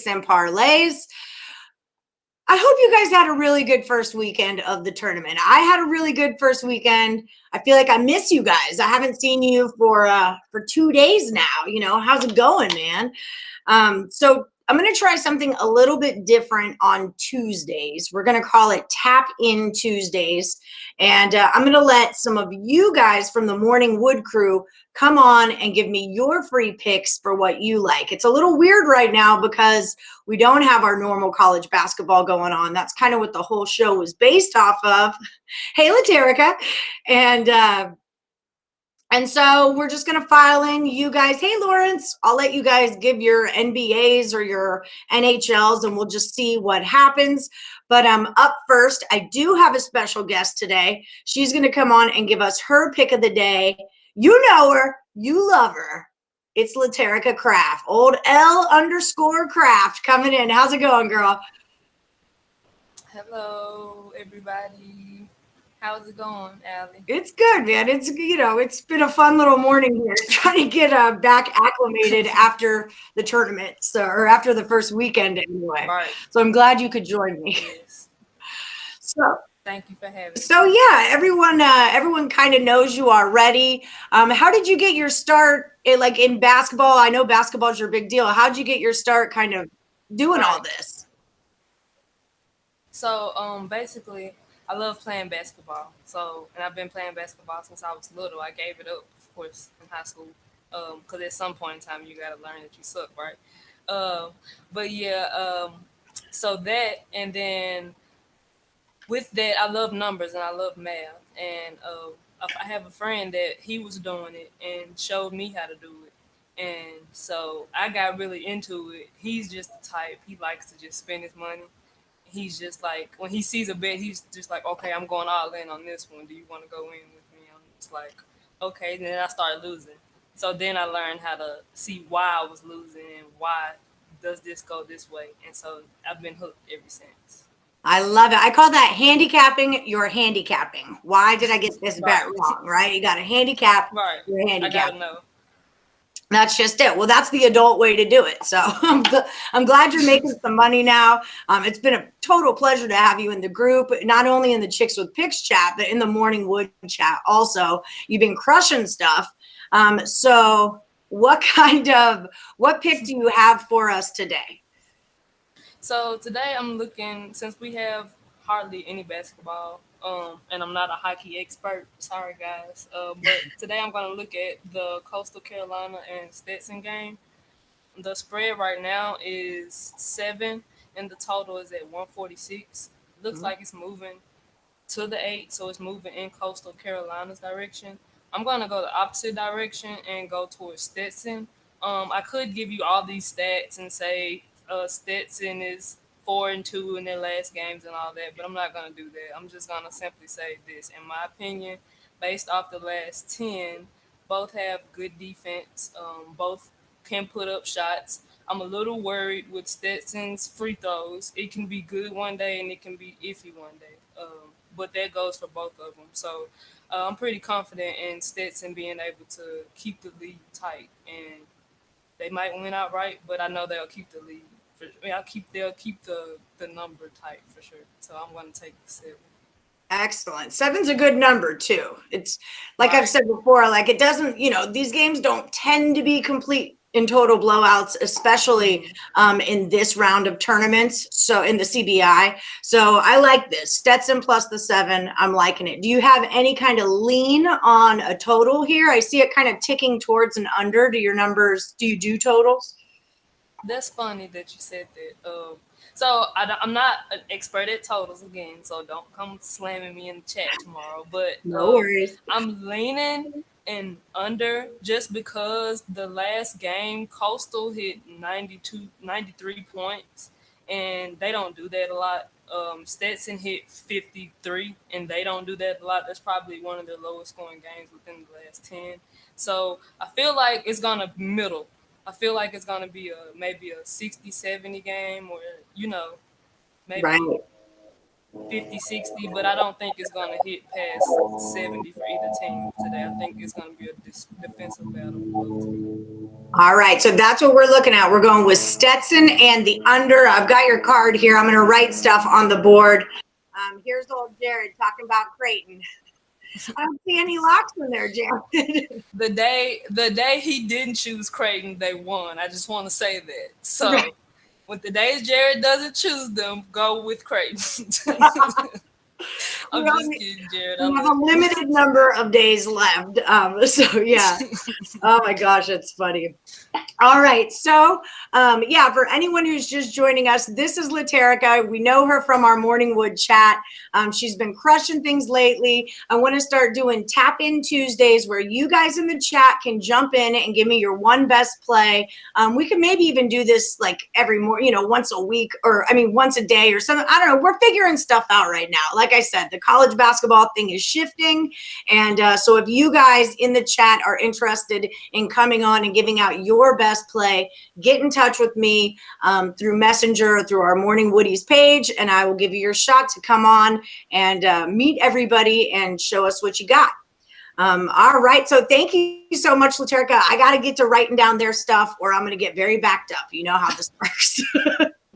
and Parlays. I hope you guys had a really good first weekend of the tournament. I had a really good first weekend. I feel like I miss you guys. I haven't seen you for 2 days now. How's it going, man? So I'm going to try something a little bit different on Tuesdays. We're going to call it Tap In Tuesdays. And I'm going to let some of you guys from the Morning Wood crew come on and give me your free picks for what you like. It's a little weird right now because we don't have our normal college basketball going on. That's kind of what the whole show was based off of. Hey, Laterica. And so we're just going to file in you guys. Hey, Lawrence, I'll let you guys give your NBAs or your NHLs and we'll just see what happens. But up first, I do have a special guest today. She's going to come on and give us her pick of the day. You know her. You love her. It's Laterica Craft. Old L_Craft coming in. How's it going, girl? Hello, everybody. How's it going, Allie? It's good, man. It's been a fun little morning here trying to get back acclimated after the tournament, or after the first weekend anyway. Right. So I'm glad you could join me. Yes. So thank you for having me. So yeah, everyone kind of knows you already. How did you get your start in basketball? I know basketball is your big deal. How did you get your start kind of doing all this? So basically I love playing basketball. And I've been playing basketball since I was little. I gave it up, of course, in high school. Because at some point in time you gotta learn that you suck, right? But yeah, so that, and then with that, I love numbers and I love math. And I have a friend that he was doing it and showed me how to do it. And so I got really into it. He's just the type, he likes to just spend his money. He's just like, when he sees a bet, he's just like, okay, I'm going all in on this one. Do you want to go in with me? I'm just like, okay. And then I started losing. So then I learned how to see why I was losing and why does this go this way. And so I've been hooked ever since. I love it. I call that handicapping your handicapping. Why did I get this bet wrong, right? You got to handicap your handicap. I got to know. That's just it. Well, that's the adult way to do it. So I'm glad you're making some money now. It's been a total pleasure to have you in the group, not only in the Chicks with Picks chat, but in the Morning Wood chat also. You've been crushing stuff. So what pick do you have for us today? So today I'm looking, since we have hardly any basketball, and I'm not a hockey expert, sorry guys, but today I'm going to look at the Coastal Carolina and Stetson game. The spread right now is 7, and the total is at 146. Looks like it's moving to the 8, so it's moving in Coastal Carolina's direction. I'm going to go the opposite direction and go towards Stetson. I could give you all these stats and say Stetson is 4-2 in their last games and all that, but I'm not going to do that. I'm just going to simply say this. In my opinion, based off the last 10, both have good defense. Both can put up shots. I'm a little worried with Stetson's free throws. It can be good one day and it can be iffy one day. But that goes for both of them. So I'm pretty confident in Stetson being able to keep the lead tight, and they might win outright, but I know they'll keep the lead. They'll keep the number tight for sure. So I'm going to take the 7. Excellent. 7's a good number too. It's like I've said before, like it doesn't, these games don't tend to be complete in total blowouts, especially in this round of tournaments. So in the CBI. So I like this. Stetson plus the 7. I'm liking it. Do you have any kind of lean on a total here? I see it kind of ticking towards an under. Do your numbers, do you do totals? That's funny that you said that. So I'm not an expert at totals again, so don't come slamming me in the chat tomorrow. But no worries. I'm leaning and under just because the last game Coastal hit 93 points, and they don't do that a lot. Stetson hit 53, and they don't do that a lot. That's probably one of their lowest scoring games within the last 10. So I feel like it's gonna middle. I feel like it's going to be maybe a 60-70 game, or, maybe 50-60, but I don't think it's going to hit past 70 for either team today. I think it's going to be a defensive battle for both teams. All right, so that's what we're looking at. We're going with Stetson and the under. I've got your card here. I'm going to write stuff on the board. Here's old Jared talking about Creighton. I don't see any locks in there, Jared. The day he didn't choose Creighton, they won. I just want to say that. So, Right. with the days Jared doesn't choose them, go with Creighton. I'm just kidding, Jared. We have a limited number of days left. So yeah. Oh my gosh, it's funny. All right. So, yeah, for anyone who's just joining us, this is Laterica. We know her from our Morningwood chat. She's been crushing things lately. I want to start doing tap in Tuesdays where you guys in the chat can jump in and give me your one best play. We can maybe even do this like every morning, once a week, or once a day or something. I don't know. We're figuring stuff out right now. Like I said, the college basketball thing is shifting. And so if you guys in the chat are interested in coming on and giving out your best play, get in touch with me through Messenger or through our Morning Woodies page, and I will give you your shot to come on and meet everybody and show us what you got. All right. So thank you so much, Laterica. I got to get to writing down their stuff or I'm going to get very backed up. You know how this works.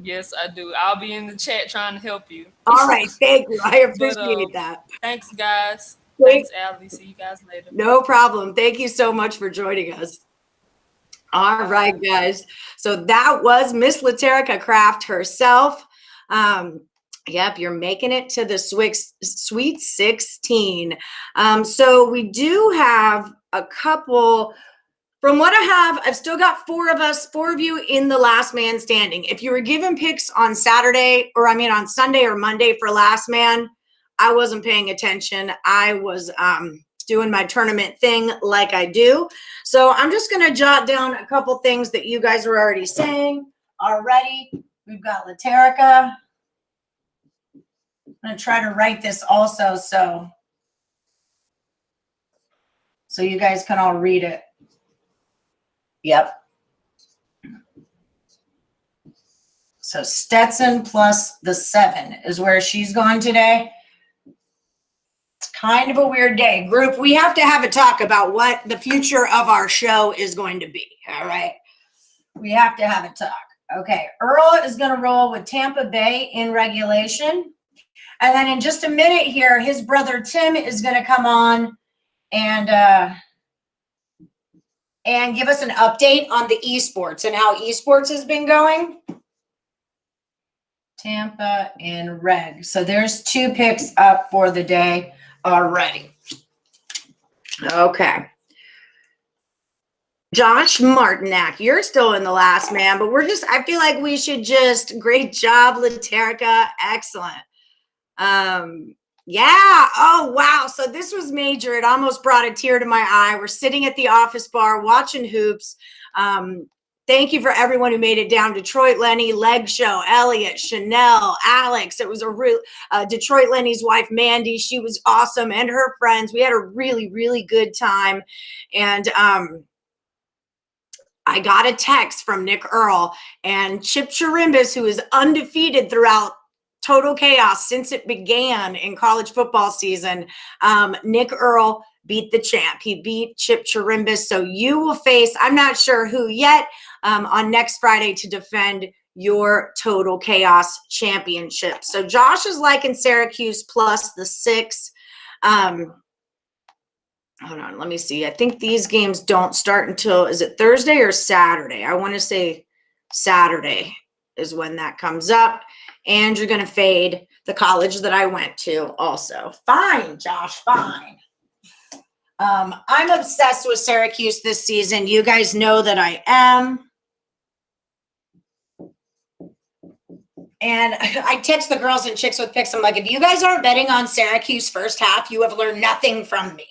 Yes, I do. I'll be in the chat trying to help you. All right. Thank you. I appreciate that. Thanks, guys. Thanks, Allie. See you guys later. No problem. Thank you so much for joining us. All right, guys. So that was Miss Laterica Craft herself. Yep, you're making it to the Sweet 16. So we do have a couple. From what I have, I've still got four of you in the last man standing. If you were given picks on Sunday or Monday for last man, I wasn't paying attention. I was doing my tournament thing like I do. So I'm just going to jot down a couple things that you guys are already saying already. We've got Laterica. I'm going to try to write this also so you guys can all read it. Yep. So Stetson plus the 7 is where she's going today. It's kind of a weird day. Group, we have to have a talk about what the future of our show is going to be. All right. We have to have a talk. Okay. Earl is going to roll with Tampa Bay in regulation. And then in just a minute here, his brother Tim is going to come on and give us an update on the esports and how esports has been going. Tampa and reg. So there's 2 picks up for the day already. Okay. Josh Martinak, you're still in the last man, but I feel like we should great job, Laterica. Excellent. Yeah. Oh, wow. So this was major. It almost brought a tear to my eye. We're sitting at the office bar watching hoops. Thank you for everyone who made it down. Detroit Lenny, Leg Show, Elliot, Chanel, Alex. It was a real Detroit Lenny's wife, Mandy. She was awesome, and her friends. We had a really, really good time. And I got a text from Nick Earl and Chip Chirimbus, who is undefeated throughout Total Chaos since it began in college football season. Nick Earl beat the champ. He beat Chip Chirimbus. So you will face, I'm not sure who yet, on next Friday to defend your Total Chaos championship. So Josh is liking Syracuse plus the 6. Hold on, let me see. I think these games don't start until, is it Thursday or Saturday? I want to say Saturday is when that comes up. And you're going to fade the college that I went to also. Fine, Josh, fine. I'm obsessed with Syracuse this season. You guys know that I am. And I text the girls and chicks with picks. I'm like, if you guys aren't betting on Syracuse first half, you have learned nothing from me.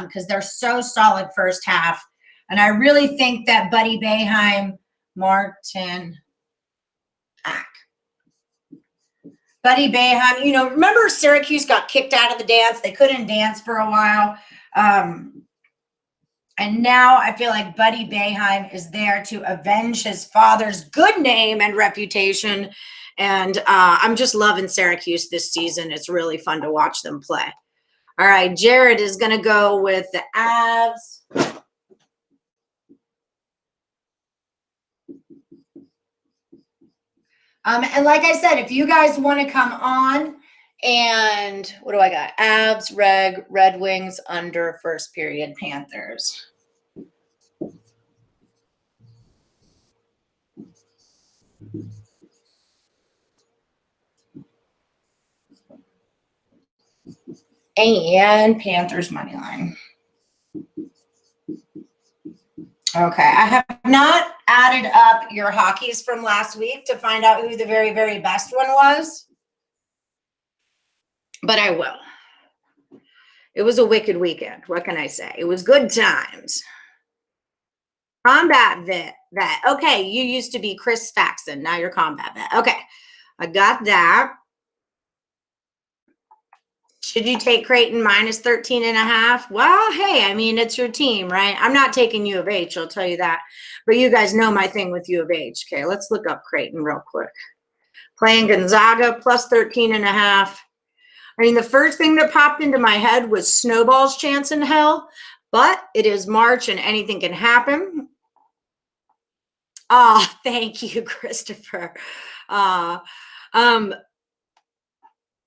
Because they're so solid first half. And I really think that Buddy Boeheim, Martin Ack. Buddy Boeheim, remember Syracuse got kicked out of the dance. They couldn't dance for a while. And now I feel like Buddy Boeheim is there to avenge his father's good name and reputation. And I'm just loving Syracuse this season. It's really fun to watch them play. All right, Jared is going to go with the Avs. And like I said, if you guys want to come on and what do I got? Avs, Red Wings under first period, Panthers. And Panthers money line. Okay, I have not added up your hockeys from last week to find out who the very, very best one was, but I will. It was a wicked weekend. What can I say? It was good times. Combat vet. Okay, you used to be Chris Faxon. Now you're combat vet. Okay, I got that. Should you take Creighton minus 13.5? Well, hey, I mean, it's your team, right? I'm not taking U of H, I'll tell you that. But you guys know my thing with U of H. Okay, let's look up Creighton real quick. Playing Gonzaga plus 13.5. I mean, the first thing that popped into my head was Snowball's chance in hell, but it is March and anything can happen. Oh, thank you, Christopher.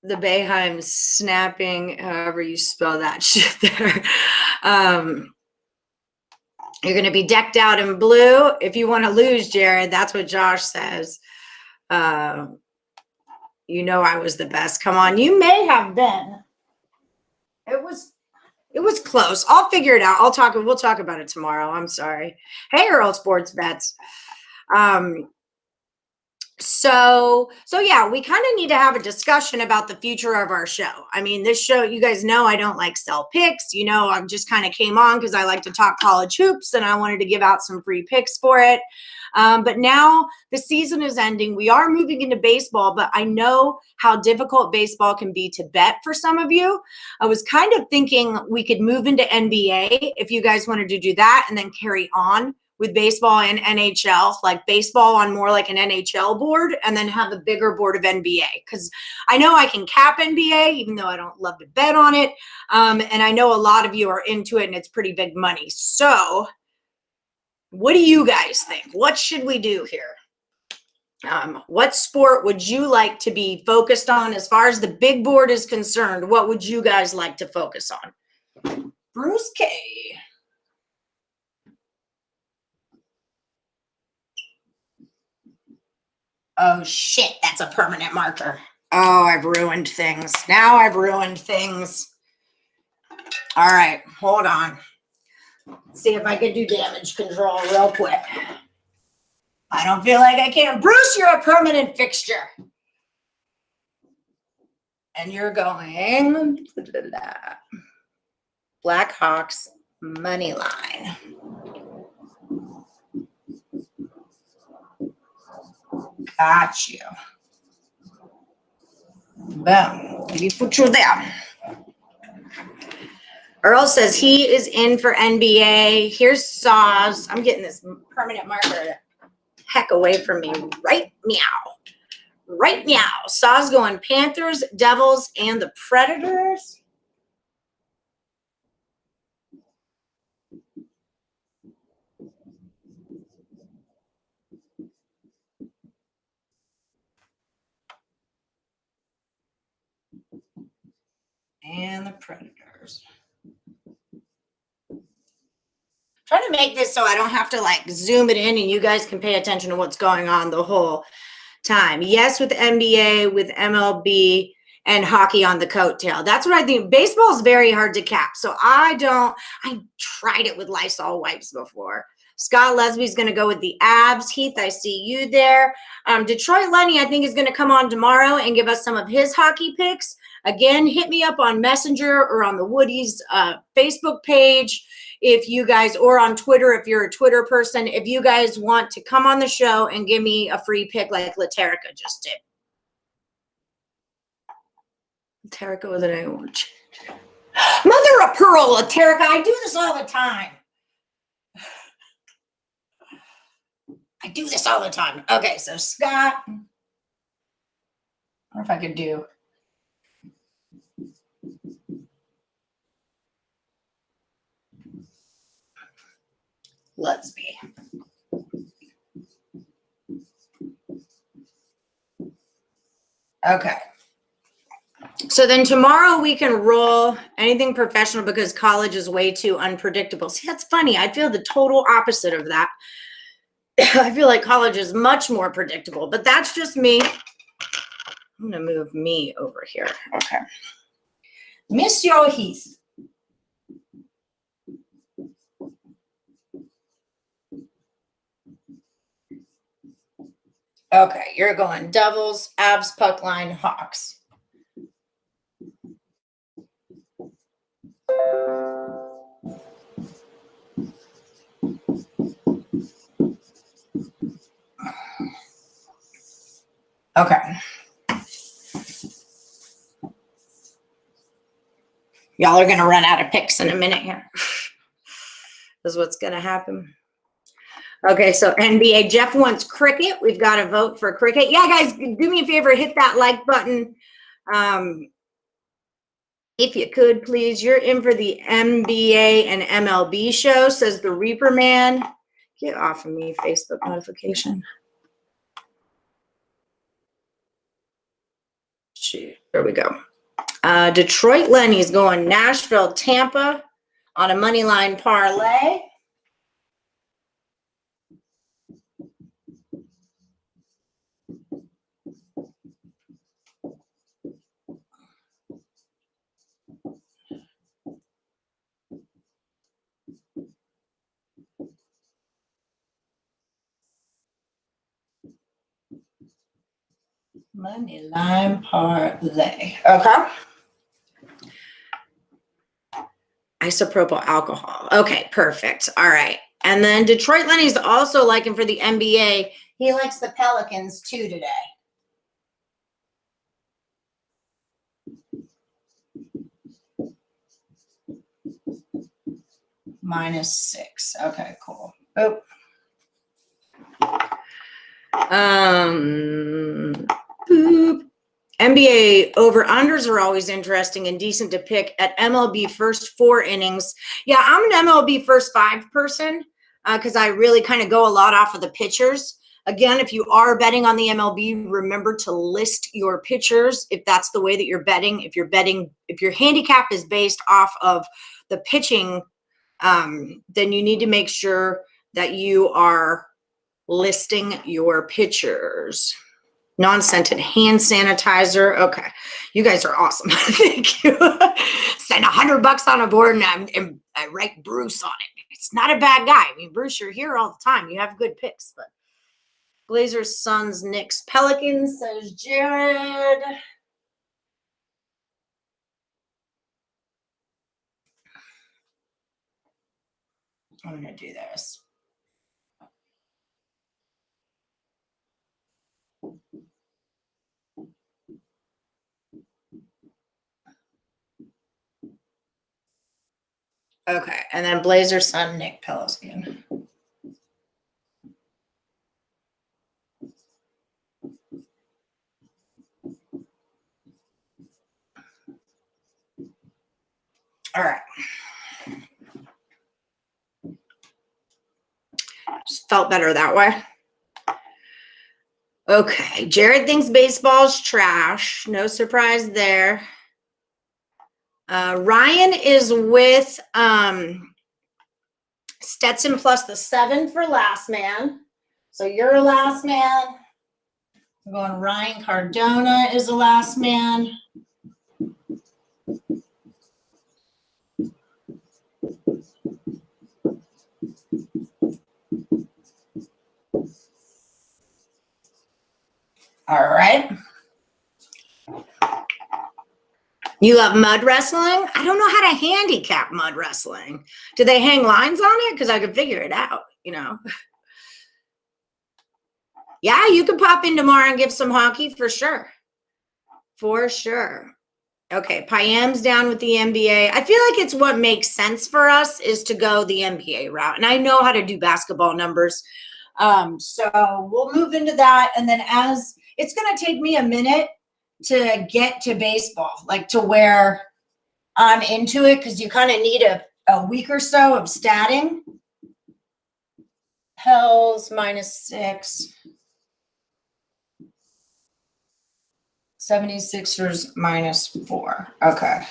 The Bayheim snapping, however you spell that shit there. You're going to be decked out in blue. If you want to lose, Jared, that's what Josh says. You know I was the best. Come on, you may have been. It was close. I'll figure it out. We'll talk about it tomorrow. I'm sorry. Hey, Earl Sports Bets. So yeah, we kind of need to have a discussion about the future of our show. I mean, this show, you guys know I don't like sell picks. You know, I just kind of came on because I like to talk college hoops and I wanted to give out some free picks for it. But now the season is ending. We are moving into baseball, but I know how difficult baseball can be to bet for some of you. I was kind of thinking we could move into NBA if you guys wanted to do that and then carry on with baseball and NHL, like baseball on more like an NHL board and then have a bigger board of NBA. Because I know I can cap NBA, even though I don't love to bet on it. And I know a lot of you are into it and it's pretty big money. So what do you guys think? What should we do here? What sport would you like to be focused on as far as the big board is concerned? What would you guys like to focus on? Bruce K. Oh, shit, that's a permanent marker. Oh, I've ruined things. Now I've ruined things. All right, hold on. Let's see if I can do damage control real quick. I don't feel like I can. Bruce, you're a permanent fixture. And you're going Blackhawks money line. Got you. Boom. Let me put you there. Earl says he is in for NBA. Here's Saws. I'm getting this permanent marker heck away from me right meow. Right meow. Saws going Panthers, Devils, and the Predators. And the Predators. Trying to make this so I don't have to like zoom it in and you guys can pay attention to what's going on the whole time. Yes, with NBA, with MLB, and hockey on the coattail. That's what I think. Baseball is very hard to cap. So I tried it with Lysol wipes before. Scott Lesby's going to go with the Avs. Heath, I see you there. Detroit Lenny, I think, is going to come on tomorrow and give us some of his hockey picks. Again, hit me up on Messenger or on the Woody's Facebook page if you guys, or on Twitter if you're a Twitter person, if you guys want to come on the show and give me a free pick like Laterica just did. Laterica with an A. Mother of pearl, Laterica, I do this all the time. I do this all the time. Okay, so Scott. I wonder if I could do. Lesby. Okay. So then tomorrow we can roll anything professional because college is way too unpredictable. See, that's funny. I feel the total opposite of that. I feel like college is much more predictable, but that's just me. I'm going to move me over here. Okay. Monsieur Heath. Okay, you're going Devils, Avs, puck line, Hawks. Okay. Y'all are going to run out of picks in a minute here. This is what's going to happen. Okay, so NBA. Jeff wants cricket. We've got to vote for cricket. Yeah, guys, do me a favor. Hit that like button. If you could, please. You're in for the NBA and MLB show, says the Reaper Man. Get off of me, Facebook notification. Shoot, there we go. Detroit Lenny's going Nashville, Tampa on a money line parlay. Money line parlay. Okay. Isopropyl alcohol. Okay, perfect. All right. And then Detroit Lenny's also liking for the NBA. He likes the Pelicans too today. -6. Okay, cool. Oh. Boop. NBA over-unders are always interesting and decent to pick at MLB first 4 innings. Yeah, I'm an MLB first 5 person because I really kind of go a lot off of the pitchers. Again, if you are betting on the MLB, remember to list your pitchers if that's the way that you're betting. If your handicap is based off of the pitching, then you need to make sure that you are listing your pitchers. Non-scented hand sanitizer. Okay. You guys are awesome. Thank you. Spend $100 on a board and I write Bruce on it. It's not a bad guy. I mean, Bruce, you're here all the time. You have good picks, but Blazers, Suns, Knicks, Pelicans, says Jared. I'm going to do this. Okay, and then Blazer, Sun, Nick, Pelican. All right. Just felt better that way. Okay, Jared thinks baseball's trash. No surprise there. Ryan is with Stetson plus the 7 for last man. So you're a last man. I'm going Ryan Cardona is a last man. All right. You love mud wrestling? I don't know how to handicap mud wrestling. Do they hang lines on it? Because I could figure it out, you know. Yeah, you can pop in tomorrow and give some hockey for sure. For sure. Okay, Payam's down with the NBA. I feel like it's what makes sense for us is to go the NBA route. And I know how to do basketball numbers. So we'll move into that. And then as it's going to take me a minute to get to baseball, like to where I'm into it, because you kind of need a week or so of statting. Hells -6. 76ers -4. Okay.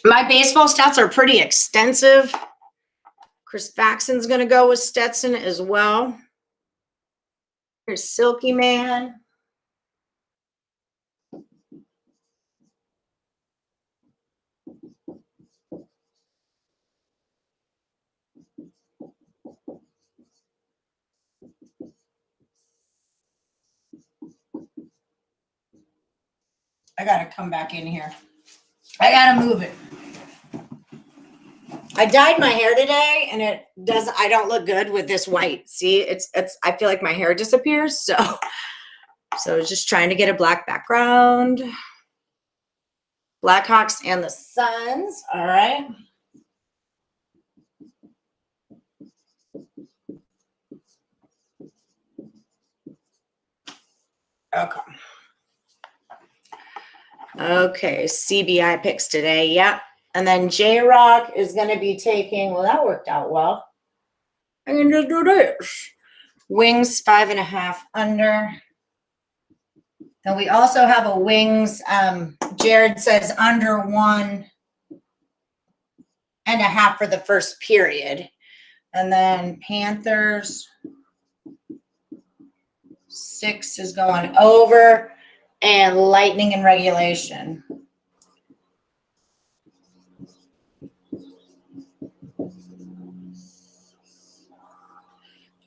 My baseball stats are pretty extensive. Chris Faxon's going to go with Stetson as well. Here's Silky Man. I got to come back in here. I got to move it. I dyed my hair today and I don't look good with this white. See, I feel like my hair disappears. So just trying to get a black background. Blackhawks and the Suns. All right. Okay. Okay, CBI picks today. Yep. And then J-Rock is going to be taking, well, that worked out well. I can just do this. Wings 5.5 under. And we also have a Wings. Jared says under 1.5 for the first period. And then Panthers 6 is going over. And Lightning in regulation.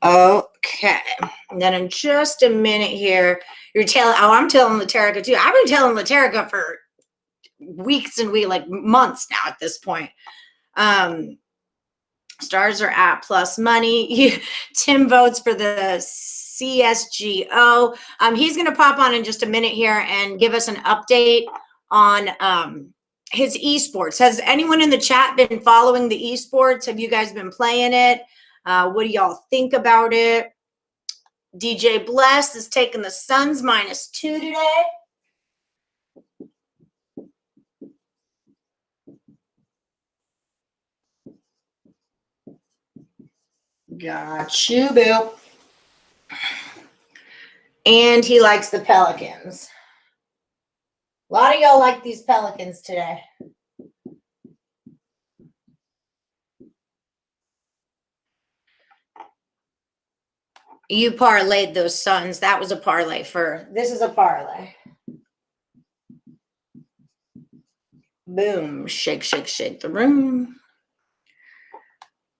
Okay. And then in just a minute here, I'm telling Laterica too. I've been telling Laterica for weeks and weeks, like months now at this point. Stars are at plus money. Tim votes for the CSGO. He's going to pop on in just a minute here and give us an update on his esports. Has anyone in the chat been following the esports? Have you guys been playing it? What do y'all think about it? DJ Bless is taking the Suns -2 today. Got you, boo. And he likes the Pelicans. A lot of y'all like these Pelicans today. You parlayed those Suns. That was a parlay this is a parlay. Boom. Shake, shake, shake the room.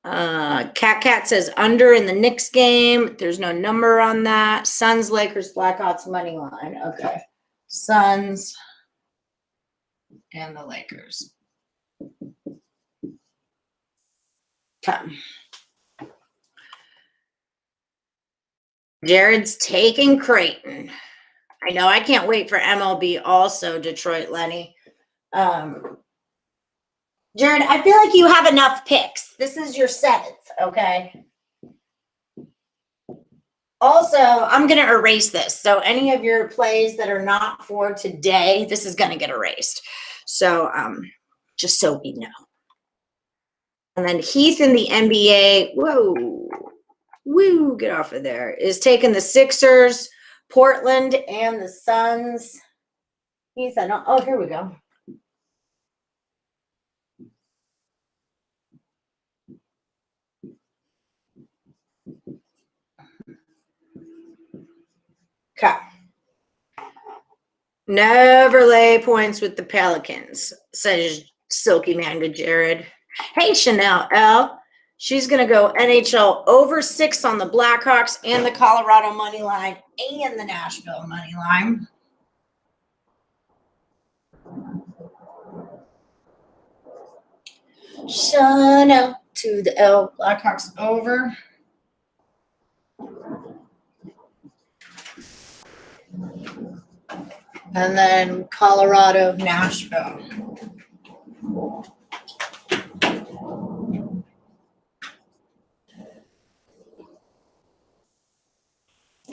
Cat says under in the Knicks game. There's no number on that. Suns, Lakers, Blackhawks money line. Okay. Suns and the Lakers. Okay. Jared's taking Creighton. I know I can't wait for MLB also, Detroit Lenny. Jared, I feel like you have enough picks. This is your 7th, okay? Also, I'm going to erase this. So any of your plays that are not for today, this is going to get erased. So just so we know. And then Heath in the NBA, woo, get off of there, is taking the Sixers, Portland, and the Suns. Heath, here we go. Okay. Never lay points with the Pelicans, says Silky Man to Jared. Hey, Chanel L. She's going to go NHL over 6 on the Blackhawks and the Colorado money line and the Nashville money line. Chanel to the L. Blackhawks over. And then Colorado, Nashville.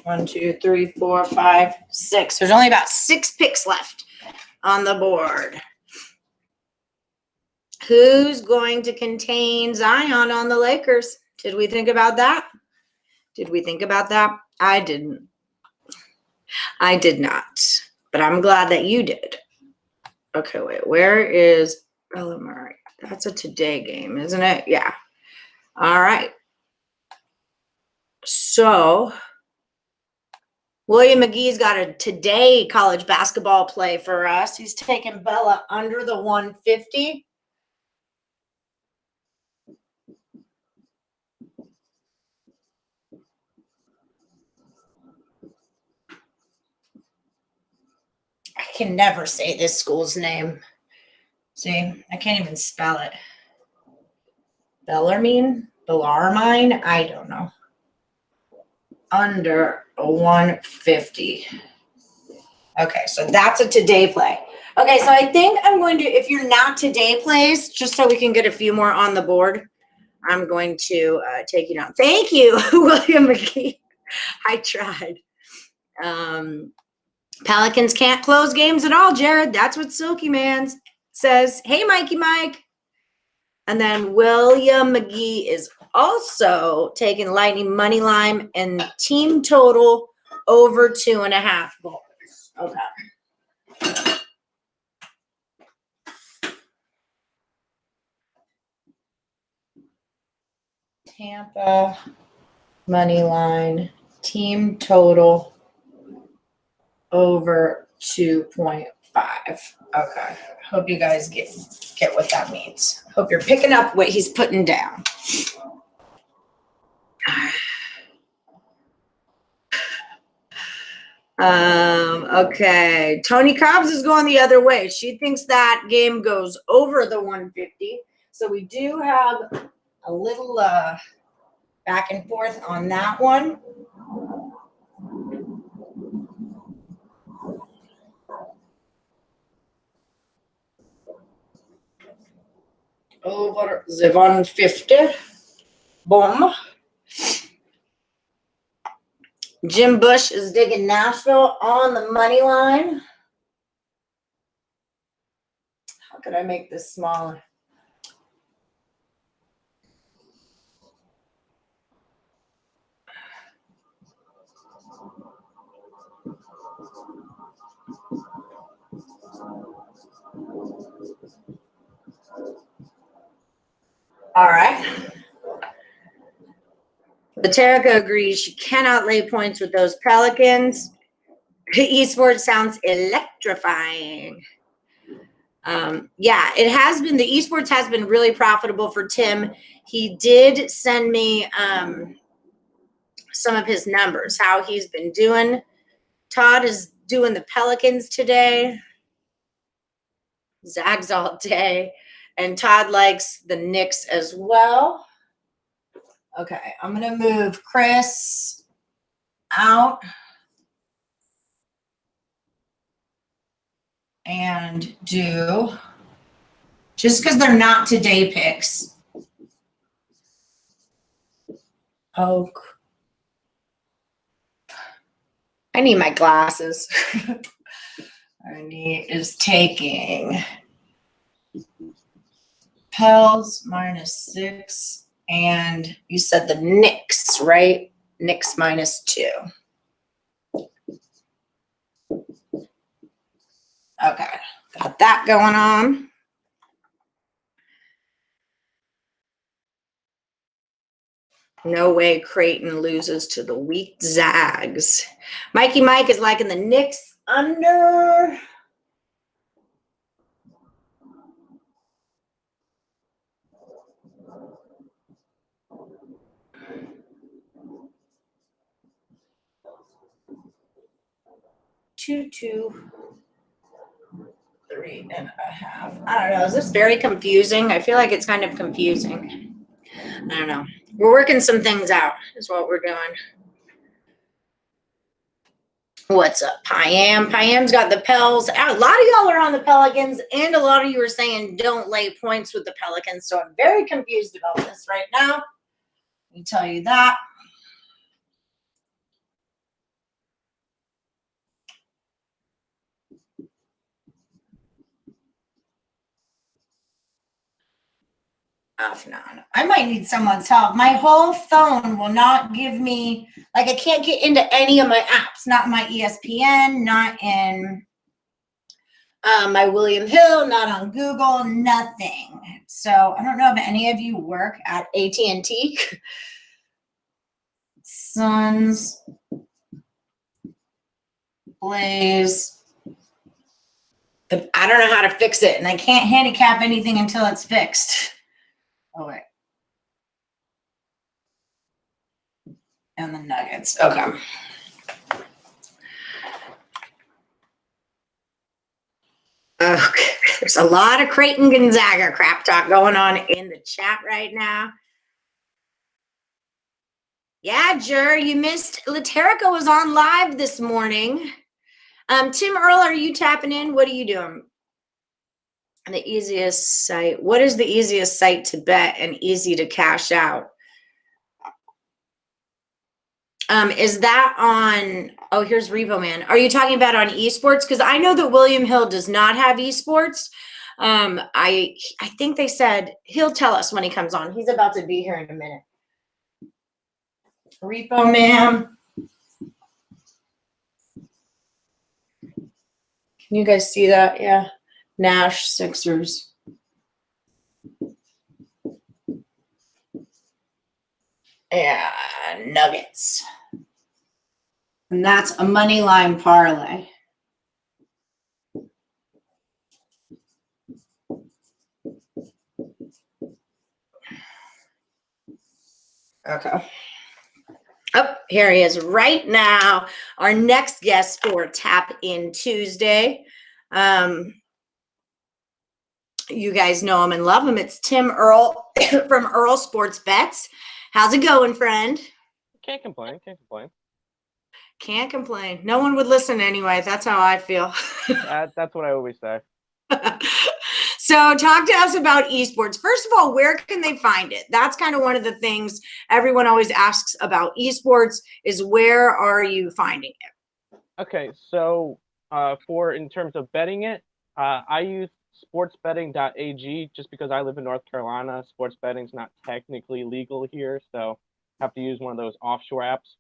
One, two, three, four, five, 6. There's only about 6 picks left on the board. Who's going to contain Zion on the Lakers? Did we think about that? I didn't. I did not, but I'm glad that you did. Okay, wait, where is Bella Murray? That's a today game, isn't it? Yeah. All right. So William McGee's got a today college basketball play for us. He's taking Bella under the 150. I can never say this school's name. See, I can't even spell it. Bellarmine? Bellarmine? I don't know. Under a 150. Okay, so that's a today play. Okay, so I think I'm going to, if you're not today plays, just so we can get a few more on the board, I'm going to take you down. Thank you, William McGee. I tried. Pelicans can't close games at all, Jared. That's what Silky Man says. Hey, Mikey Mike. And then William McGee is also taking Lightning money line and team total over 2.5 goals. Okay. Tampa money line team total over 2.5. Okay. Hope you guys get what that means. Hope you're picking up what he's putting down. Okay. Tony Cobbs is going the other way. She thinks that game goes over the 150. So we do have a little back and forth on that one. Over the 150. Boom. Jim Bush is digging Nashville on the money line. How could I make this smaller? All right. Laterica agrees she cannot lay points with those Pelicans. Esports sounds electrifying. Yeah, it has been. The esports has been really profitable for Tim. He did send me some of his numbers, how he's been doing. Todd is doing the Pelicans today. Zags all day. And Todd likes the Knicks as well. Okay, I'm going to move Chris out. And do, just because they're not today picks. Poke. I need my glasses. Ernie is taking Pels -6. And you said the Knicks, right? Knicks -2. Okay, got that going on. No way Creighton loses to the weak Zags. Mikey Mike is liking the Knicks under. Two, 3.5. I don't know. Is this very confusing? I feel like it's kind of confusing. I don't know. We're working some things out is what we're doing. What's up, Pyam? Pyam's got the Pels. A lot of y'all are on the Pelicans, and a lot of you are saying don't lay points with the Pelicans. So I'm very confused about this right now. Let me tell you that. off now. I might need someone's help. My whole phone will not give me, like, I can't get into any of my apps. Not my ESPN, not in my William Hill, not on Google, nothing. So I don't know if any of you work at AT&T. Suns, Blaze. But I don't know how to fix it, and I can't handicap anything until it's fixed. Oh, wait. And the Nuggets. Okay. Okay. There's a lot of Creighton Gonzaga crap talk going on in the chat right now. Yeah, Jer, you missed. Laterica was on live this morning. Tim Earl, are you tapping in? What are you doing? The easiest site. What is the easiest site to bet and easy to cash out? Is that on, oh, here's Revo Man. Are you talking about on esports? Because I know that William Hill does not have esports. I think they said he'll tell us when he comes on. He's about to be here in a minute. Repo Man. Can you guys see that? Yeah. Nash, Sixers. And Nuggets. And that's a money line parlay. Okay. Oh, here he is right now. Our next guest for Tap In Tuesday. You guys know him and love him. It's Tim Earl from Earl Sports Bets. How's it going, friend? Can't complain. Can't complain. No one would listen anyway. That's how I feel. That's what I always say. So talk to us about esports. First of all, where can they find it? That's kind of one of the things everyone always asks about esports is where are you finding it? Okay, so in terms of betting it, I use sportsbetting.ag just because I live in North Carolina. Sports betting's not technically legal here, so I have to use one of those offshore apps.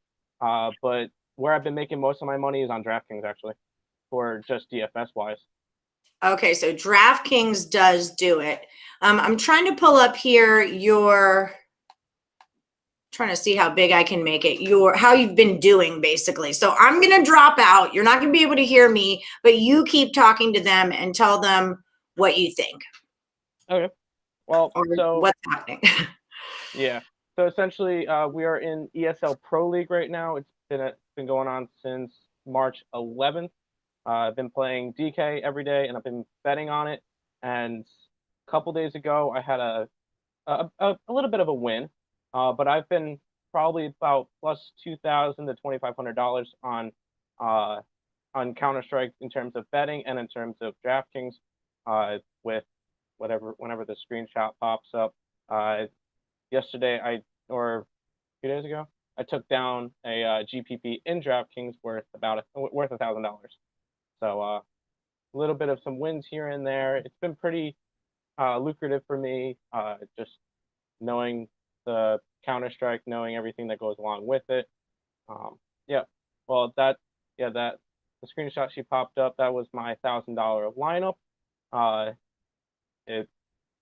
But where I've been making most of my money is on DraftKings, actually, for just DFS-wise. Okay, so DraftKings does do it. I'm trying to pull up here trying to see how big I can make it, how you've been doing, basically. So I'm going to drop out. You're not going to be able to hear me, but you keep talking to them and tell them what you think. Okay. Well, so what's happening? Yeah. So essentially, we are in ESL Pro League right now. It's been going on since March 11th. I've been playing DK every day, and I've been betting on it. And a couple days ago, I had a little bit of a win, but I've been probably about plus $2,000 to $2,500 on Counter-Strike in terms of betting and in terms of DraftKings, with whenever the screenshot pops up. Yesterday, or a few days ago, I took down a GPP in DraftKings worth $1,000. So a little bit of some wins here and there. It's been pretty lucrative for me, just knowing the Counter-Strike, knowing everything that goes along with it. The screenshot she popped up, that was my $1,000 lineup. It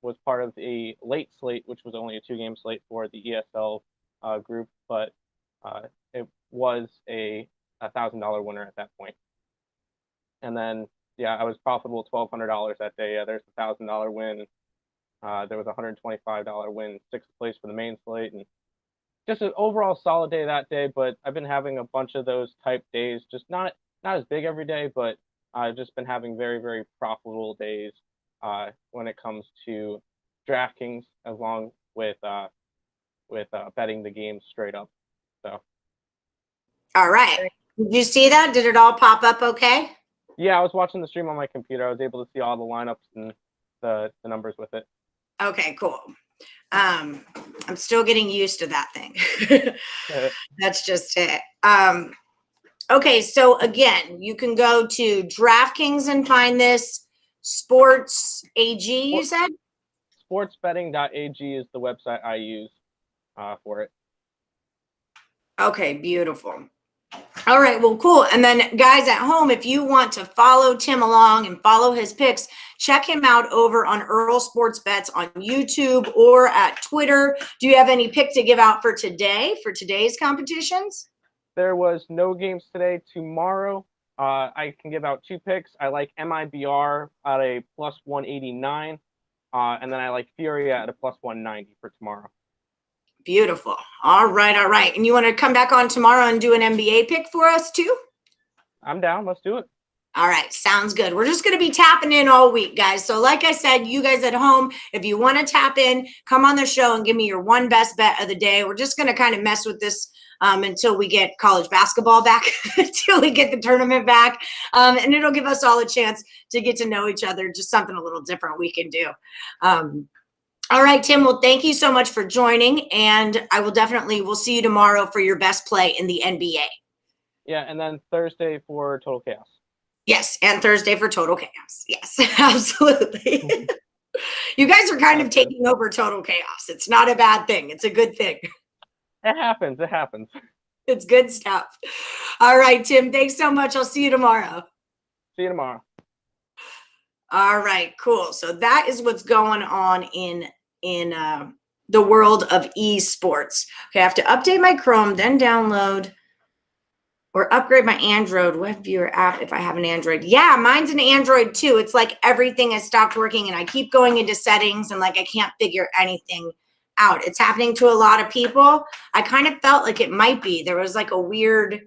was part of a late slate, which was only a 2-game slate for the ESL group, but it was a $1,000 winner at that point. And then, I was profitable $1,200 that day. There's a $1,000 win. There was a $125 win, 6th place for the main slate, and just an overall solid day that day. But I've been having a bunch of those type days, just not as big every day, but I've just been having very, very profitable days when it comes to DraftKings, along with betting the game straight up. So. All right. Did you see that? Did it all pop up okay? Yeah, I was watching the stream on my computer. I was able to see all the lineups and the numbers with it. Okay, cool. I'm still getting used to that thing. That's just it. Okay, so again, you can go to DraftKings and find this Sports AG, you said? sportsbetting.ag is the website I use for it. Okay, beautiful. All right, well, cool. And then guys at home, if you want to follow Tim along and follow his picks, check him out over on Earl Sports Bets on YouTube or at Twitter. Do you have any pick to give out for today, for today's competitions? There was no games today. Tomorrow, I can give out 2 picks. I like MIBR at a plus 189, and then I like Furia at a plus 190 for tomorrow. Beautiful. All right, all right. And you want to come back on tomorrow and do an NBA pick for us too? I'm down. Let's do it. All right, sounds good. We're just going to be tapping in all week, guys. So like I said, you guys at home, if you want to tap in, come on the show and give me your one best bet of the day. We're just going to kind of mess with this until we get college basketball back, until we get the tournament back. And it'll give us all a chance to get to know each other, just something a little different we can do. All right, Tim, well, thank you so much for joining. And we'll see you tomorrow for your best play in the NBA. Yeah, and then Thursday for Total Chaos. Yes, and Thursday for Total Chaos. Yes, absolutely. You guys are kind of taking over Total Chaos. It's not a bad thing. It's a good thing. It happens. It happens. It's good stuff. All right, Tim, thanks so much. I'll see you tomorrow. See you tomorrow. All right, cool. So that is what's going on in the world of esports. Okay, I have to update my Chrome, then download or upgrade my Android web viewer app if I have an Android. Yeah, mine's an Android too. It's like everything has stopped working and I keep going into settings and like I can't figure anything out. It's happening to a lot of people. I kind of felt like it might be. There was like a weird,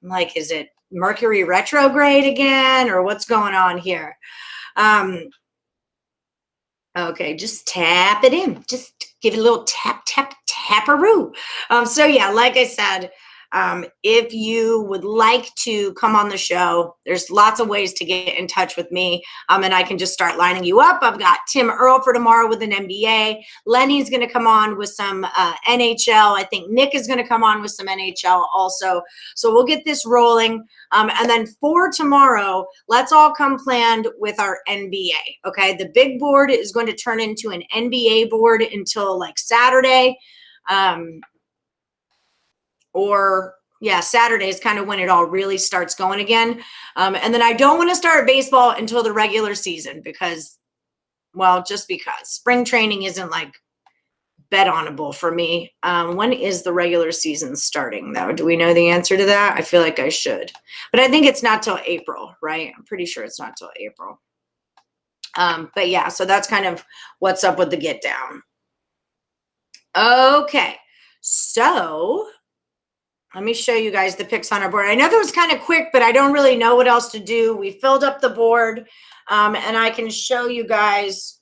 like, is it Mercury retrograde again or what's going on here? Okay, just tap it in. Just give it a little tap, tap, taparoo. So yeah, like I said, if you would like to come on the show, there's lots of ways to get in touch with me. And I can just start lining you up. I've got Tim Earl for tomorrow with an NBA. Lenny's going to come on with some NHL. I think Nick is going to come on with some NHL also. So we'll get this rolling. And then for tomorrow, let's all come planned with our NBA. Okay. The big board is going to turn into an NBA board until like Saturday. Saturday is kind of when it all really starts going again. And then I don't want to start baseball until the regular season because spring training isn't like bet onable for me. When is the regular season starting though? Do we know the answer to that? I feel like I should, but I think it's not till April, right? I'm pretty sure it's not till April. But yeah, so that's kind of what's up with the get down. Okay. So let me show you guys the picks on our board. I know that was kind of quick, but I don't really know what else to do. We filled up the board, and I can show you guys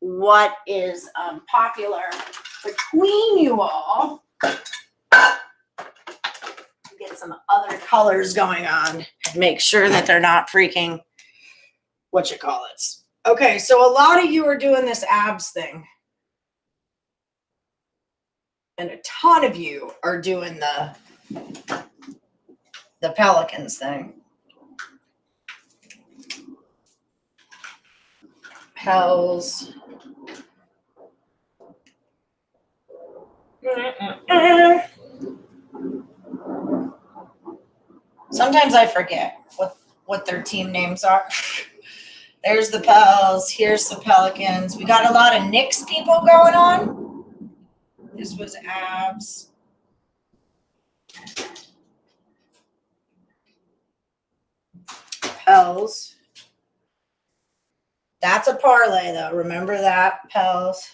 what is popular between you all. Get some other colors going on and make sure that they're not freaking whatchamacallits. Okay, so a lot of you are doing this abs thing. And a ton of you are doing the Pelicans thing. Pels. Sometimes I forget what their team names are. There's the Pels. Here's the Pelicans. We got a lot of Knicks people going on. This was abs. Pels. That's a parlay, though. Remember that, Pels.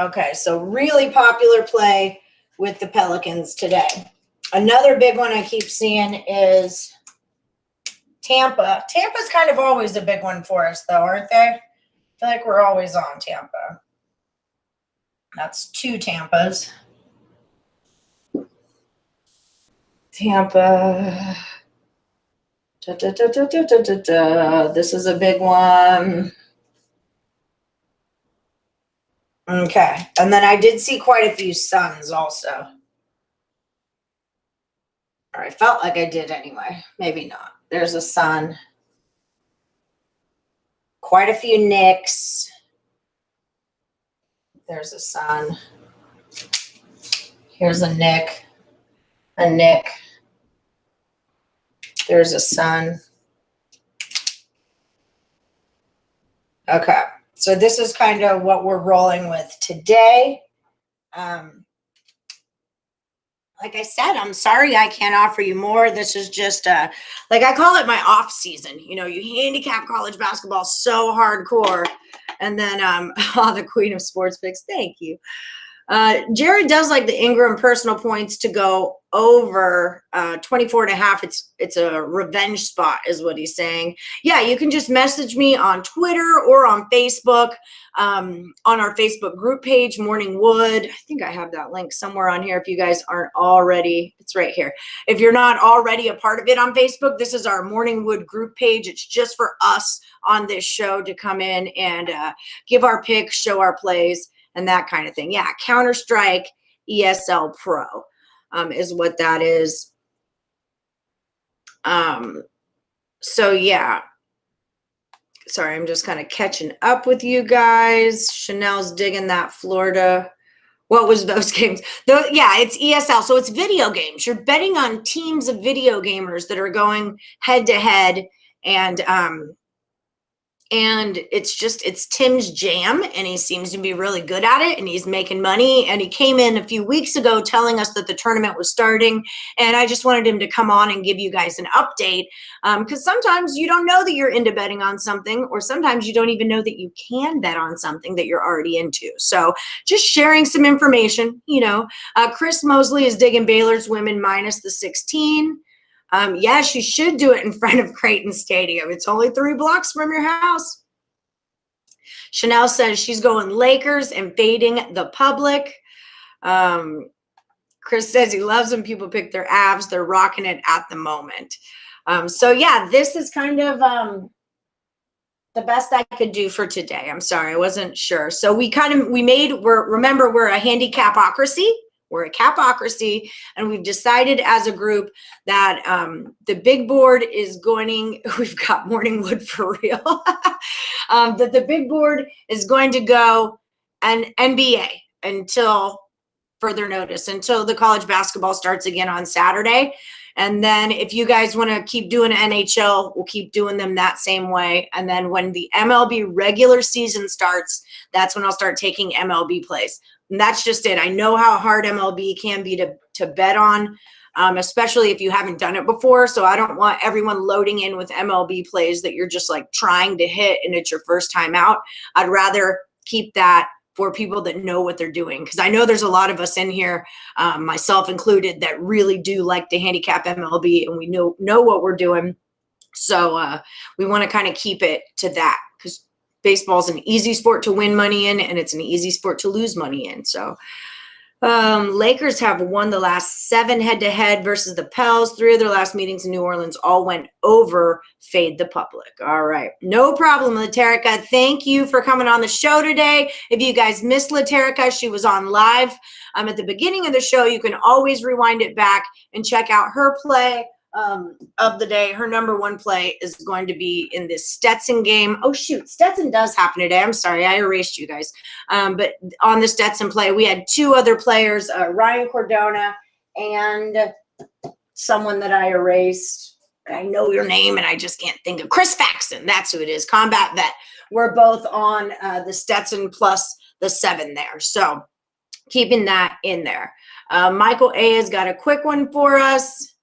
Okay, so really popular play with the Pelicans today. Another big one I keep seeing is Tampa. Tampa's kind of always a big one for us, though, aren't they? I feel like we're always on Tampa. That's 2 Tampas. Tampa. This is a big one. Okay. And then I did see quite a few Suns also. Or I felt like I did anyway. Maybe not. There's a Sun. quite a few Nicks. There's a Sun. Here's a Nick. A Nick. There's a Sun. Okay. So this is kind of what we're rolling with today. Like I said, I'm sorry I can't offer you more. This is just like I call it my off season. You know, you handicap college basketball so hardcore. And then the queen of sports picks. Thank you. Jared does like the Ingram personal points to go over 24.5. It's a revenge spot is what he's saying. Yeah, you can just message me on Twitter or on Facebook, on our Facebook group page, Morning Wood. I think I have that link somewhere on here. If you guys aren't already, it's right here. If you're not already a part of it on Facebook, this is our Morning Wood group page. It's just for us on this show to come in and give our picks, show our plays, and that kind of thing. Yeah, Counter-Strike ESL Pro is what that is. So, yeah. Sorry, I'm just kind of catching up with you guys. Chanel's digging that Florida. What was those games? Yeah, it's ESL. So it's video games. You're betting on teams of video gamers that are going head-to-head. And it's Tim's jam, and he seems to be really good at it, and he's making money. And he came in a few weeks ago telling us that the tournament was starting, and I just wanted him to come on and give you guys an update, because sometimes you don't know that you're into betting on something, or sometimes you don't even know that you can bet on something that you're already into. So just sharing some information, you know. Chris Mosley is digging Baylor's women minus the 16. Yes, you should do it in front of Creighton Stadium. It's only 3 blocks from your house. Chanel says she's going Lakers and fading the public. Chris says he loves when people pick their abs. They're rocking it at the moment. So yeah, this is kind of the best I could do for today. I'm sorry, I wasn't sure. So remember, we're a handicapocracy. We're a capocracy, and we've decided as a group that the big board is we've got Morning Wood for real, that the big board is going to go an NBA until further notice, until the college basketball starts again on Saturday. And then if you guys want to keep doing NHL, we'll keep doing them that same way. And then when the MLB regular season starts, that's when I'll start taking MLB plays. And that's just it. I know how hard MLB can be to bet on, especially if you haven't done it before. So I don't want everyone loading in with MLB plays that you're just like trying to hit and it's your first time out. I'd rather keep that for people that know what they're doing. Because I know there's a lot of us in here, myself included, that really do like to handicap MLB, and we know what we're doing. So we want to kind of keep it to that, because baseball is an easy sport to win money in, and it's an easy sport to lose money in. So Lakers have won the last 7 head-to-head versus the Pels. 3 of their last meetings in New Orleans all went over. Fade the public. All right. No problem, Laterica. Thank you for coming on the show today. If you guys missed Laterica, she was on live at the beginning of the show. You can always rewind it back and check out her play of the day. Her number 1 play is going to be in this Stetson game. Oh, shoot. Stetson does happen today. I'm sorry. I erased you guys. But on the Stetson play, we had 2 other players, Ryan Cordona and someone that I erased. I know your name, and I just can't think of. Chris Faxon. That's who it is. Combat vet. We're both on the Stetson plus the 7 there. So keeping that in there. Michael A. has got a quick one for us.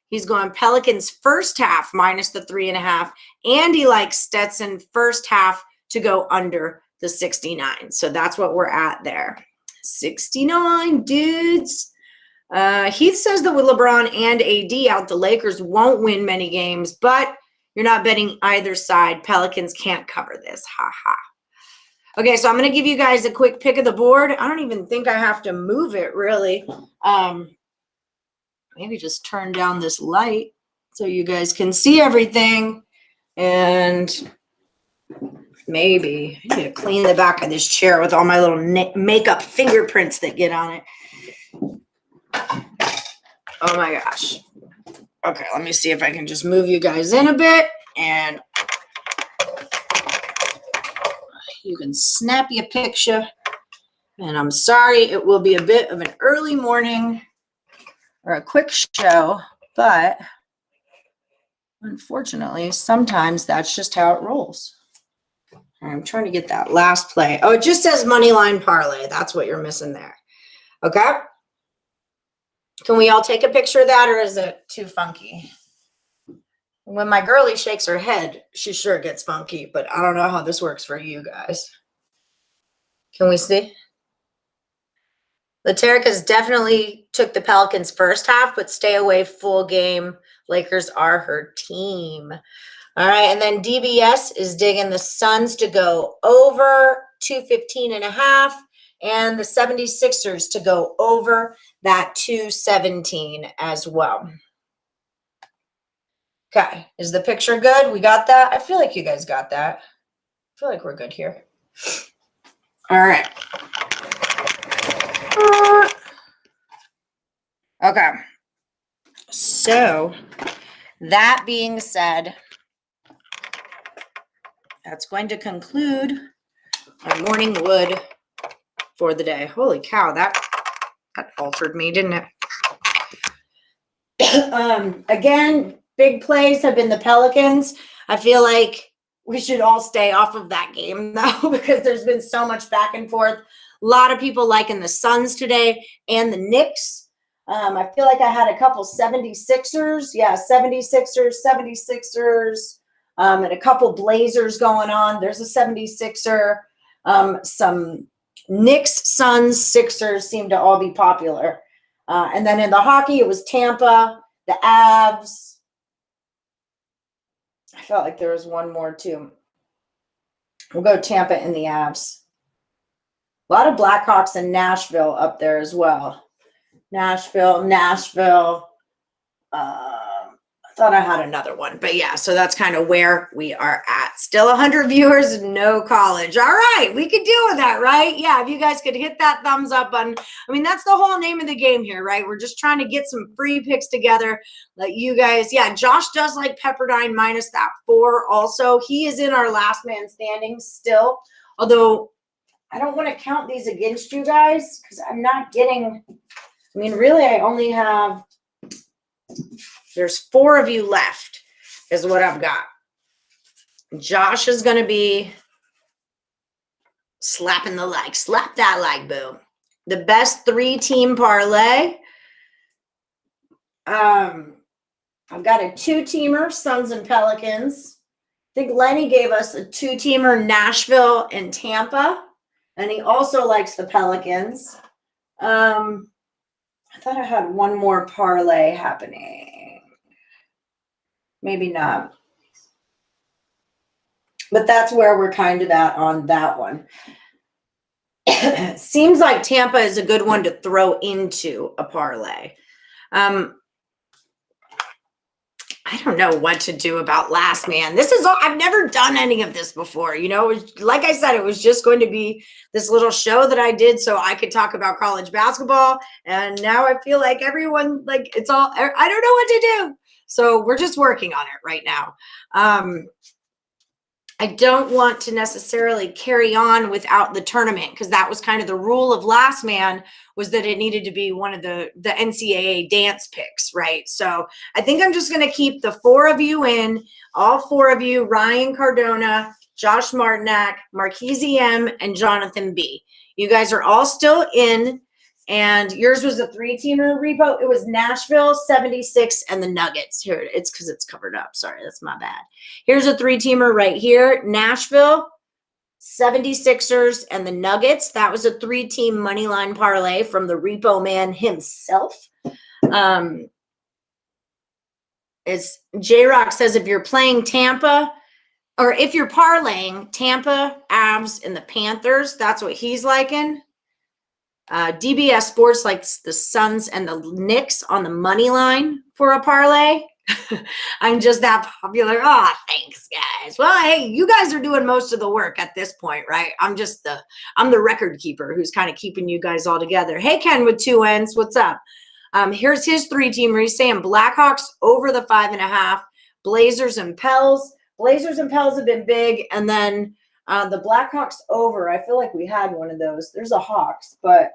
He's going Pelicans first half minus the 3.5, and he likes Stetson first half to go under the 69. So that's what we're at there. 69 dudes. Heath says that with LeBron and AD out, the Lakers won't win many games, but you're not betting either side. Pelicans can't cover this. Ha ha. Okay, so I'm going to give you guys a quick pick of the board. I don't even think I have to move it, really. Maybe just turn down this light so you guys can see everything. And maybe I need to clean the back of this chair with all my little makeup fingerprints that get on it. Oh my gosh. Okay, let me see if I can just move you guys in a bit. And you can snap you a picture. And I'm sorry, it will be a bit of an early morning or a quick show, but unfortunately, sometimes that's just how it rolls. I'm trying to get that last play. Oh, it just says Moneyline Parlay. That's what you're missing there. Okay. Can we all take a picture of that, or is it too funky? When my girlie shakes her head, she sure gets funky, but I don't know how this works for you guys. Can we see? Laterica's definitely took the Pelicans first half, but stay away full game. Lakers are her team. All right, and then DBS is digging the Suns to go over 215.5 and the 76ers to go over that 217 as well. Okay, is the picture good? We got that? I feel like you guys got that. I feel like we're good here. All right. Okay. So, that being said, that's going to conclude our morning wood for the day. Holy cow, that altered me, didn't it? Again, big plays have been the Pelicans. I feel like we should all stay off of that game, though, because there's been so much back and forth. A lot of people liking the Suns today and the Knicks. I feel like I had a couple 76ers. Yeah, 76ers, and a couple Blazers going on. There's a 76er. Some Knicks, Suns, Sixers seem to all be popular. And then in the hockey, it was Tampa, the Avs. I felt like there was one more too. We'll go Tampa and the Avs. A lot of Blackhawks and Nashville up there as well. Nashville. I thought I had another one, but yeah, so that's kind of where we are at. Still 100 viewers, no college. All right, we could deal with that, right? Yeah, if you guys could hit that thumbs up button. I mean, that's the whole name of the game here, right? We're just trying to get some free picks together. Let you guys, yeah, Josh does like Pepperdine minus that 4 also. He is in our last man standing still, although I don't want to count these against you guys because I'm not getting, I mean, really, I only have, there's 4 of you left is what I've got. Josh is going to be slapping the like. Slap that like, boo. The best 3-team parlay. I've got a 2-teamer, Suns and Pelicans. I think Lenny gave us a 2-teamer, Nashville and Tampa. And he also likes the Pelicans. I thought I had one more parlay happening. Maybe not. But that's where we're kind of at on that one. Seems like Tampa is a good one to throw into a parlay. I don't know what to do about last man. This is all, I've never done any of this before. You know, like I said, it was just going to be this little show that I did so I could talk about college basketball. And now I feel like everyone, like it's all, I don't know what to do. So we're just working on it right now. I don't want to necessarily carry on without the tournament because that was kind of the rule of last man was that it needed to be one of the NCAA dance picks, right? So I think I'm just going to keep the 4 of you in, all 4 of you, Ryan Cardona, Josh Martinak, Marquise M, and Jonathan B. You guys are all still in. And yours was a 3-teamer repo. It was Nashville, 76, and the Nuggets. Here, it's because it's covered up. Sorry, that's my bad. Here's a 3-teamer right here. Nashville, 76ers, and the Nuggets. That was a 3-team money line parlay from the repo man himself. As J-Rock says, if you're playing Tampa, or if you're parlaying Tampa, Avs, and the Panthers, that's what he's liking. DBS Sports likes the Suns and the Knicks on the money line for a parlay. I'm just that popular. Oh, thanks, guys. Well, hey, you guys are doing most of the work at this point, right? I'm the record keeper who's kind of keeping you guys all together. Hey, Ken with 2 N's, what's up? Here's his 3-teamer. He's saying Blackhawks over the 5.5, Blazers and Pels. Blazers and Pels have been big, and then The Blackhawks over. I feel like we had one of those. There's a Hawks, but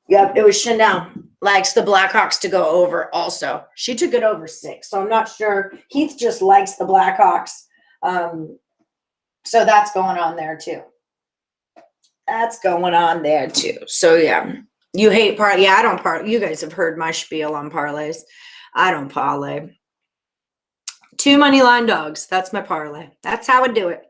yep, it was Chanel. Likes the Blackhawks to go over also. She took it over 6, so I'm not sure. Heath just likes the Blackhawks. So that's going on there too. That's going on there too. So yeah, you hate parlay. Yeah, I don't parlay. You guys have heard my spiel on parlays. I don't parlay. 2 money line dogs. That's my parlay. That's how I do it.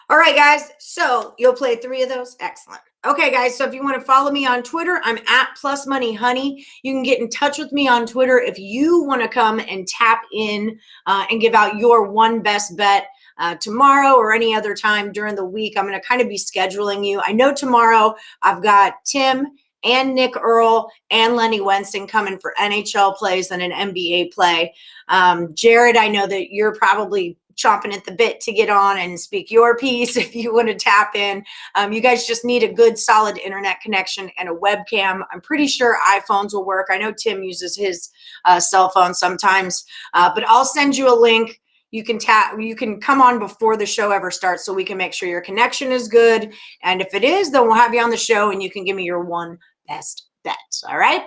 All right, guys. So you'll play 3 of those. Excellent. Okay, guys. So if you want to follow me on Twitter, I'm at Plus Money Honey. You can get in touch with me on Twitter if you want to come and tap in and give out your one best bet tomorrow or any other time during the week. I'm going to kind of be scheduling you. I know tomorrow I've got Tim and Nick Earl and Lenny Winston coming for NHL plays and an NBA play. Jared, I know that you're probably chomping at the bit to get on and speak your piece if you want to tap in. You guys just need a good solid internet connection and a webcam. I'm pretty sure iPhones will work. I know Tim uses his cell phone sometimes, but I'll send you a link. You can come on before the show ever starts so we can make sure your connection is good. And if it is, then we'll have you on the show and you can give me your one best bet. All right.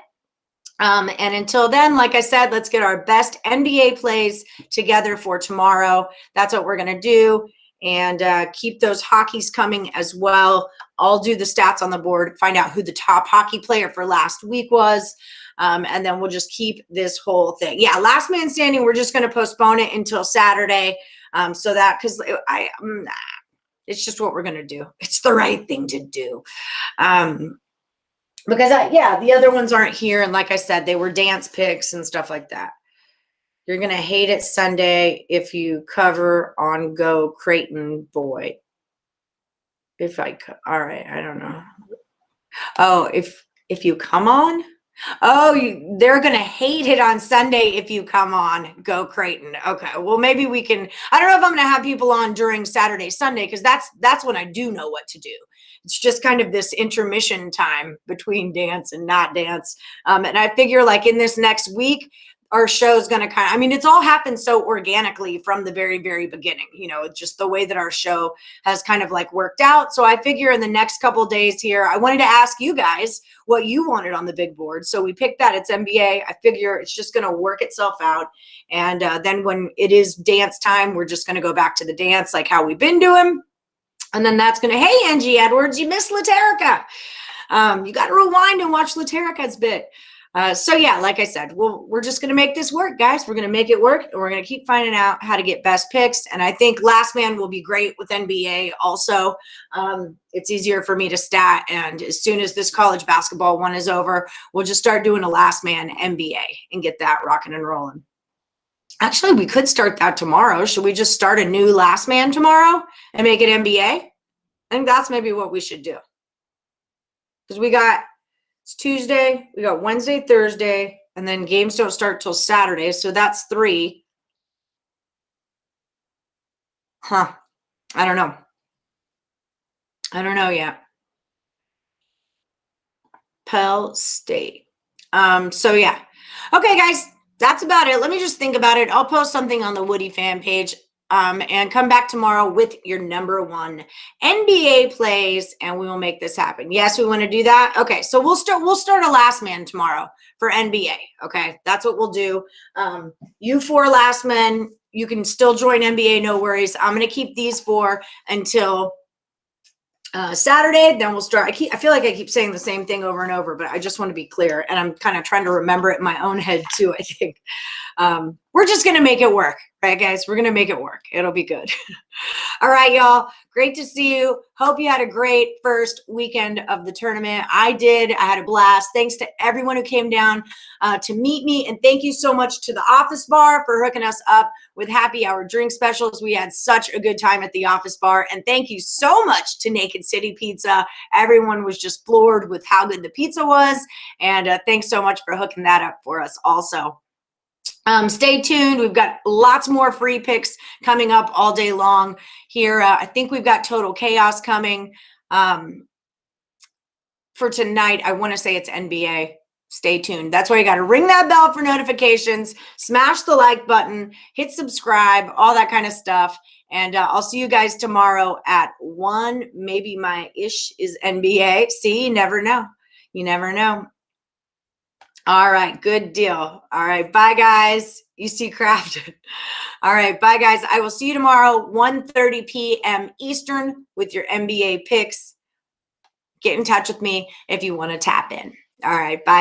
And until then, like I said, let's get our best NBA plays together for tomorrow. That's what we're going to do. And keep those hockeys coming as well. I'll do the stats on the board, find out who the top hockey player for last week was. And then we'll just keep this whole thing. Yeah, last man standing, we're just going to postpone it until Saturday. So that, because it's just what we're going to do. It's the right thing to do. Because, the other ones aren't here. And like I said, they were dance picks and stuff like that. You're going to hate it Sunday if you cover on Go Creighton boy. All right, I don't know. Oh, if you come on? Oh, they're going to hate it on Sunday if you come on Go Creighton. Okay, well, maybe we can. I don't know if I'm going to have people on during Saturday, Sunday, because that's when I do know what to do. It's just kind of this intermission time between dance and not dance. And I figure like in this next week, our show is going to it's all happened so organically from the very, very beginning, just the way that our show has kind of like worked out. So I figure in the next couple of days here, I wanted to ask you guys what you wanted on the big board. So we picked that. It's NBA. I figure it's just going to work itself out. And then when it is dance time, we're just going to go back to the dance like how we've been doing. And then that's going to, hey, Angie Edwards, you missed Laterica. You got to rewind and watch Laterica's bit. So yeah, like I said, we're just going to make this work, guys. We're going to make it work, and we're going to keep finding out how to get best picks. And I think Last Man will be great with NBA also. It's easier for me to stat. And as soon as this college basketball one is over, we'll just start doing a Last Man NBA and get that rocking and rolling. Actually, we could start that tomorrow. Should we just start a new Last Man tomorrow and make it NBA? I think that's maybe what we should do. Because it's Tuesday, we got Wednesday, Thursday, and then games don't start till Saturday. So that's 3. I don't know. I don't know yet. Pell State. So yeah. Okay, guys, that's about it. Let me just think about it. I'll post something on the Woody fan page. And come back tomorrow with your number 1 NBA plays, and we will make this happen. Yes, we want to do that. Okay, so we'll start a Last Man tomorrow for NBA. Okay, that's what we'll do. You 4 Last Men, you can still join NBA, no worries. I'm going to keep these 4 until Saturday. Then we'll start. I feel like I keep saying the same thing over and over, but I just want to be clear, and I'm kind of trying to remember it in my own head too. I think we're just going to make it work. Right, guys? We're going to make it work. It'll be good. All right, y'all. Great to see you. Hope you had a great first weekend of the tournament. I did. I had a blast. Thanks to everyone who came down to meet me. And thank you so much to the Office Bar for hooking us up with happy hour drink specials. We had such a good time at the Office Bar. And thank you so much to Naked City Pizza. Everyone was just floored with how good the pizza was. And thanks so much for hooking that up for us also. Stay tuned. We've got lots more free picks coming up all day long here. I think we've got Total Chaos coming for tonight. I want to say it's NBA. stay tuned. That's why you got to ring that bell for notifications, smash the like button, hit subscribe, all that kind of stuff. And I'll see you guys tomorrow at 1. Maybe my ish is NBA. See, you never know. You never know. All right, good deal. All right, bye, guys. You see crafted. All right, bye, guys. I will see you tomorrow, 1:30 p.m. Eastern with your NBA picks. Get in touch with me if you want to tap in. All right, bye.